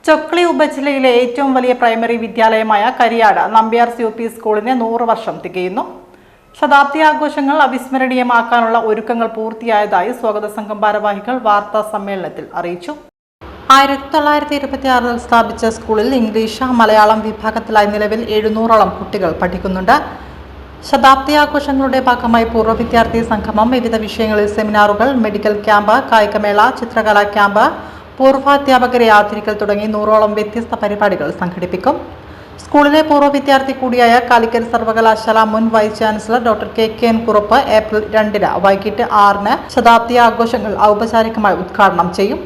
ചൊക്ലി ഉപജില്ലയിലെ ഏറ്റവും വലിയ primary വിദ്യാലയമായ Kariyad Nambiar UP സ്കൂളിന് 100 വർഷം തികയുന്നു. ശതാബ്ദി ആഘോഷങ്ങൾ അവിസ്മരണീയമാക്കാനുള്ള ഒരുക്കങ്ങൾ പൂർത്തിയായതായി സ്വാഗത സംഘം ഭാരവാഹികൾ വാർത്താ സമ്മേളനത്തിൽ അറിയിച്ചു. 1926 സ്ഥാപിച്ച സ്കൂളിൽ ഇംഗ്ലീഷ്, മലയാളം വിഭാഗത്തിലായി നിലവിൽ 700ഓളം കുട്ടികൾ പഠിക്കുന്നുണ്ട്. ശതാബ്ദി ആഘോഷങ്ങളുടെ ഭാഗമായി പൂർവ്വ വിദ്യാർത്ഥി സംഗമം, വിവിധ വിഷയങ്ങളിൽ സെമിനാറുകൾ, മെഡിക്കൽ ക്യാമ്പ്, കായികമേള, ചിത്രകലാ ക്യാമ്പ്, പൂർവാധ്യാപകരെ ആദരിക്കൽ തുടങ്ങി 100ഓളം വ്യത്യസ്ത പരിപാടികൾ സംഘടിപ്പിക്കും. സ്കൂളിലെ പൂർവ്വ വിദ്യാർത്ഥി കൂടിയായ കാലിക്കറ്റ് സർവകലാശാല മുൻ vice chancellor doctor KKN Kurup April 2 വൈകിട്ട് 6 ശതാബ്ദി ആഘോഷങ്ങൾ ഔപചാരികമായി ഉദ്ഘാടനം ചെയ്യും.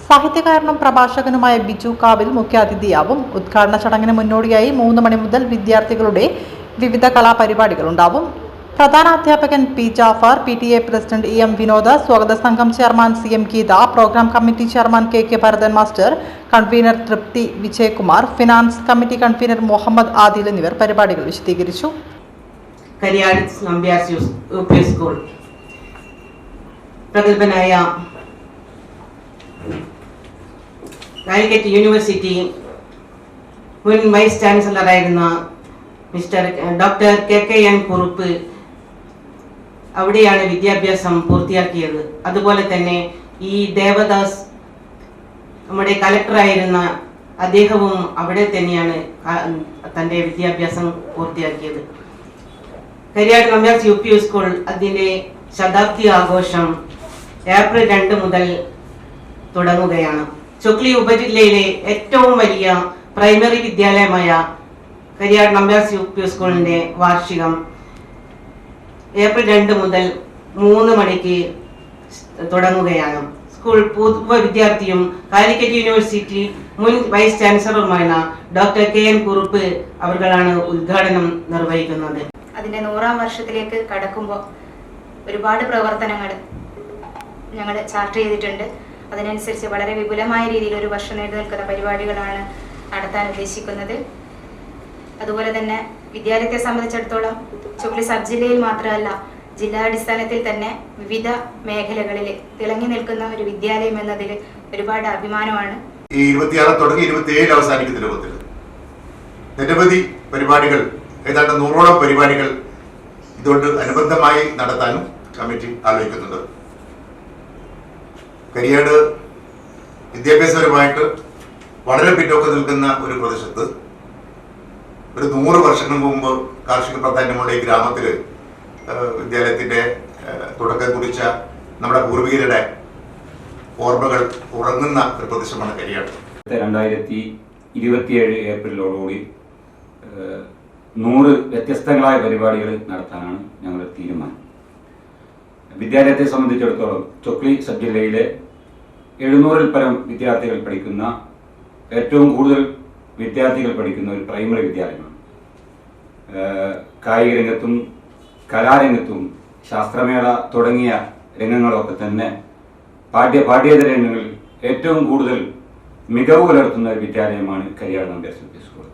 സാഹിത്യകാരനും പ്രഭാഷകനുമായ ബിജു കാവിൽ മുഖ്യാതിഥിയാവും. ഉദ്ഘാടന ചടങ്ങിന് മുന്നോടിയായി 3 മണി മുതൽ വിദ്യാർത്ഥികളുടെ വിവിധ കലാപരിപാടികൾ ഉണ്ടാവും. പ്രധാന അധ്യാപകൻ P. Jafar, PTA president EM Vinod, സ്വാഗത സംഘം chairman CM Geetha, programme committee chairman KK Bharathan master, convener Thripthi Vijayakumar, finance committee convener Muhammad Adil എന്നിവർ പരിപാടികൾ വിശദീകരിച്ചു. കരിയാട് നമ്പ്യാർ UP സ്കൂൾ പ്രഗത്ഭനായ കാലിക്കറ്റ് യൂണിവേഴ്സിറ്റി മുൻ വൈസ് ചാൻസലറായിരുന്ന ഡോക്ടർ KKN കുറുപ്പ് അവിടെയാണ് വിദ്യാഭ്യാസം പൂർത്തിയാക്കിയത്. അതുപോലെ തന്നെ ഈ ദേവദാസ് നമ്മുടെ കലക്ടറായിരുന്ന അദ്ദേഹവും അവിടെ തന്നെയാണ് തൻ്റെ വിദ്യാഭ്യാസം പൂർത്തിയാക്കിയത്. കരിയാട് നമ്പ്യാർ UP സ്കൂൾ അതിൻ്റെ ശതാബ്ദി ആഘോഷം ഏപ്രിൽ 2 മുതൽ തുടങ്ങുകയാണ്. ചൊക്ലി ഉപജില്ലയിലെ ഏറ്റവും വലിയ പ്രൈമറി വിദ്യാലയമായ കരിയാട് നമ്പ്യാർ UP സ്കൂളിന്റെ വാർഷികം ഏപ്രിൽ 2 മുതൽ 3 മണിക്ക് തുടങ്ങുകയാണ്. സ്കൂൾ പൂർവ്വ വിദ്യാർത്ഥിയും കാലിക്കറ്റ് യൂണിവേഴ്സിറ്റി മുൻ വൈസ് ചാൻസലറുമായ ഡോക്ടർ KN കുറുപ്പ് അവർകളാണ് ഉദ്ഘാടനം നിർവഹിക്കുന്നത്. അതിന്റെ 100ാം വർഷത്തിലേക്ക് കടക്കുമ്പോൾ ഒരുപാട് പ്രവർത്തനങ്ങൾ ഞങ്ങൾ ചാർട്ട് ചെയ്തിട്ടുണ്ട്. അതിനനുസരിച്ച് വളരെ വിപുലമായ രീതിയിൽ ഒരു വർഷം നീണ്ടു നിൽക്കുന്ന പരിപാടികളാണ് നടത്താൻ ഉദ്ദേശിക്കുന്നത്. അതുപോലെ തന്നെ വിദ്യാലയത്തെ സംബന്ധിച്ചിടത്തോളം ചൊക്ലി സബ് ജില്ലയിൽ മാത്രമല്ല ജില്ലാടിസ്ഥാനത്തിൽ തന്നെ വിവിധ മേഖലകളിൽ തിളങ്ങി നിൽക്കുന്ന ഒരു വിദ്യാലയം എന്നതിൽ ഒരുപാട് അഭിമാനമാണ്. ഈ 26 തുടങ്ങി 27 അവസാനിക്കുന്ന രൂപത്തിൽ നിരവധി പരിപാടികൾ, ഏതാണ്ട് 100ഓളം പരിപാടികൾ ഇതുകൊണ്ട് അനുബന്ധമായി നടത്താനും കമ്മിറ്റി ആലോചിക്കുന്നുണ്ട്. കരിയാട് വിദ്യാഭ്യാസപരമായിട്ട് വളരെ പിന്നോക്കം നിൽക്കുന്ന ഒരു പ്രദേശത്ത് ഒരു 100 വർഷങ്ങൾക്ക് മുമ്പ് കാർഷിക പ്രാധാന്യമുള്ള ഈ ഗ്രാമത്തിൽ വിദ്യാലയത്തിന്റെ തുടക്കം കുറിച്ച നമ്മുടെ പൂർവികരുടെ ഓർമ്മകൾ ഉറങ്ങുന്ന ഒരു പ്രദേശമാണ് കരിയാട്. 2027 ഏപ്രിലോടുകൂടി 100 വ്യത്യസ്തങ്ങളായ പരിപാടികൾ നടത്താനാണ് ഞങ്ങളുടെ തീരുമാനം. വിദ്യാലയത്തെ സംബന്ധിച്ചിടത്തോളം ചൊക്ലി സബ് ജില്ലയിലെ 700-ൽ പരം വിദ്യാർത്ഥികൾ പഠിക്കുന്ന, ഏറ്റവും കൂടുതൽ വിദ്യാർത്ഥികൾ പഠിക്കുന്ന ഒരു പ്രൈമറി വിദ്യാലയമാണ്. കായിക രംഗത്തും കലാരംഗത്തും ശാസ്ത്രമേള തുടങ്ങിയ രംഗങ്ങളൊക്കെ തന്നെ പാഠ്യേതര രംഗങ്ങളിൽ ഏറ്റവും കൂടുതൽ മികവ് പുലർത്തുന്ന ഒരു വിദ്യാലയമാണ് കരിയാട് നമ്പ്യാർ UP സ്കൂൾ.